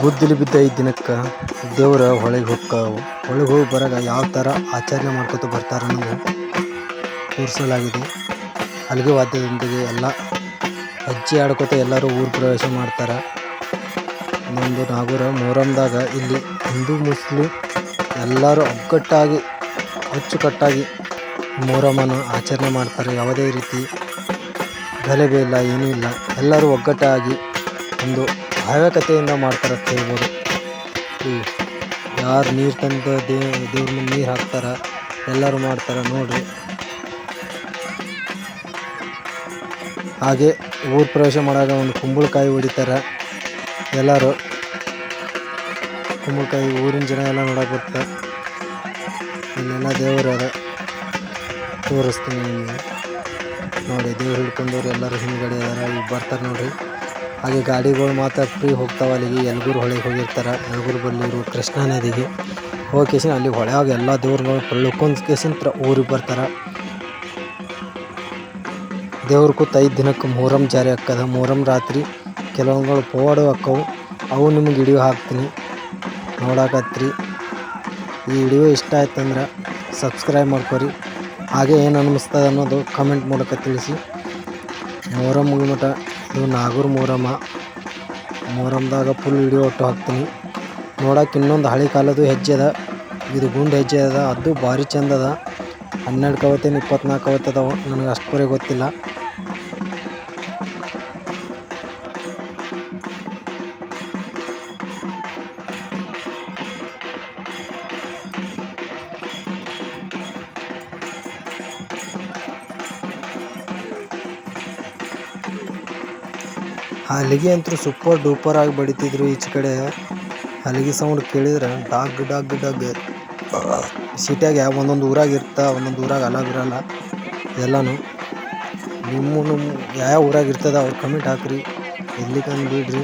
ಗುದ್ದಲಿ ಬಿದ್ದ ಈ ದಿನಕ್ಕೆ ದೇವ್ರ ಹೊಳೆಗೆ ಹೊಕ್ಕಾವು. ಹೊಳೆಗೆ ಹೋಗಿ ಬರಾಗ ಯಾವ ಥರ ಆಚರಣೆ ಮಾಡ್ಕೊತ ಬರ್ತಾರೆ ಅನ್ನೋದು ತೋರಿಸಲಾಗಿದೆ. ಹಲಗೆ ವಾದ್ಯದೊಂದಿಗೆ ಎಲ್ಲ ಹೆಜ್ಜೆ ಆಡ್ಕೊತ ಎಲ್ಲರೂ ಊರು ಪ್ರವೇಶ ಮಾಡ್ತಾರೆ. ಇನ್ನೊಂದು ನಾಗೂರ ಮೊಹರಂದಾಗ ಇಲ್ಲಿ ಹಿಂದೂ ಮುಸ್ಲಿಂ ಎಲ್ಲರೂ ಒಗ್ಗಟ್ಟಾಗಿ ಅಚ್ಚುಕಟ್ಟಾಗಿ ಮೊಹರಮನ್ನು ಆಚರಣೆ ಮಾಡ್ತಾರೆ. ಯಾವುದೇ ರೀತಿ ಗಲಭೆ ಇಲ್ಲ, ಏನೂ ಇಲ್ಲ. ಎಲ್ಲರೂ ಒಗ್ಗಟ್ಟಾಗಿ ಒಂದು ಭಾವ್ಯಕತೆಯಿಂದ ಮಾಡ್ತಾರೆ ಅಂತ ಹೇಳ್ಬೋದು. ಯಾರು ನೀರು ತಂದು ದೇವ್ರ ಮುಂದೆ ನೀರು ಹಾಕ್ತಾರೆ, ಎಲ್ಲರೂ ಮಾಡ್ತಾರೆ ನೋಡ್ರಿ. ಹಾಗೆ ಊರು ಪ್ರವೇಶ ಮಾಡುವಾಗ ಒಂದು ಕುಂಬಳಕಾಯಿ ಹೊಡಿತಾರೆ ಎಲ್ಲರೂ. ಕುಂಬಳಕಾಯಿ ಊರಿನ ಜನ ಎಲ್ಲ ನೋಡಕ್ಕೆ ಬರ್ತಾರೆ. ಇಲ್ಲೆಲ್ಲ ದೇವರು ಅದ ತೋರಿಸ್ತೀನಿ ನಿಮಗೆ ನೋಡಿ. ದೇವ್ರು ಹಿಡ್ಕೊಂಡವ್ರು ಎಲ್ಲರೂ ಹಿಂದ್ಗಡೆ ಅದಾರ, ಈಗ ಬರ್ತಾರೆ ನೋಡ್ರಿ. ಹಾಗೆ ಗಾಡಿಗಳು ಮಾತ್ರ ಫ್ರೀ ಹೋಗ್ತಾವೆ ಅಲ್ಲಿಗೆ. ಯಲಗೂರು ಹೊಳೆಗೆ ಹೋಗಿರ್ತಾರೆ. ಯಲಗೂರು ಬಲ್ಲಿರು ಕೃಷ್ಣಾ ನದಿಗೆ ಹೋಗಿ ಕೇಸಿನ ಅಲ್ಲಿ ಹೊಳೆಯಾಗ ಎಲ್ಲ ದೇವ್ರುಗಳು ಪಳ್ಕೊಂಡ್ ಕೇಸಿನ ಊರಿಗೆ ಬರ್ತಾರೆ. ದೇವ್ರ ಕೂತ್ 5 ದಿನಕ್ಕೆ ಮೊಹರಂ ಜಾರಿ ಆಕ್ಕದ. ಮೊಹರಂ ರಾತ್ರಿ ಕೆಲವೊಂದುಗಳು ಪವಾಡ ಆಕ್ಕವು, ಅವು ನಿಮಗೆ ವಿಡಿಯೋ ಹಾಕ್ತೀನಿ ನೋಡಾಕತ್ರಿ. ಈ ವಿಡಿಯೋ ಇಷ್ಟ ಆಯ್ತಂದ್ರೆ ಸಬ್ಸ್ಕ್ರೈಬ್ ಮಾಡ್ಕೊರಿ. ಹಾಗೆ ಏನು ಅನ್ನಿಸ್ತದೆ ಅನ್ನೋದು ಕಮೆಂಟ್ ಮೂಲಕ ತಿಳಿಸಿ. ಮೊಹರಂ ಮುಗಿಮಟ ಇದು ನಾಗೂರು ಮೊಹರಂದಾಗ ಫುಲ್ ವಿಡಿಯೋ ಒಟ್ಟು ಹಾಕ್ತೀನಿ. ನೋಡೋಕೆ ಇನ್ನೊಂದು ಹಳೆ ಕಾಲದ್ದು ಹೆಜ್ಜೆ ಅದ. ಇದು ಗುಂಡು ಹೆಜ್ಜೆ ಅದ, ಅದು ಭಾರಿ ಚಂದ ಅದ. 12 ಕವತ್ತೇನು 24 ಕವತ್ತು ಅದಾವ, ನನಗೆ ಅಷ್ಟು ಪರಿ ಗೊತ್ತಿಲ್ಲ. ಹಲಿಗೆ ಅಂತೂ ಸೂಪರ್ ಡೂಪರ್ ಆಗಿ ಬಡಿತಿದ್ರು. ಈಚೆ ಕಡೆ ಹಲಿಗೆ ಸೌಂಡ್ ಕೇಳಿದ್ರೆ ಡಗ್ ಡಗ್ ಡಗ್ ಸಿಟಿಯಾಗ ಒಂದೊಂದು ಊರಾಗ ಒಂದೊಂದು ಊರಾಗ ಅಲಾಗಿರಲ್ಲ. ಎಲ್ಲನೂ ನಿಮ್ಮ ಯಾವ ಊರಾಗ ಇರ್ತದ ಅವ್ರು ಕಮೆಂಟ್ ಹಾಕ್ರಿ. ಇರ್ಲಿಕ್ಕೆ ಬಿಡ್ರಿ.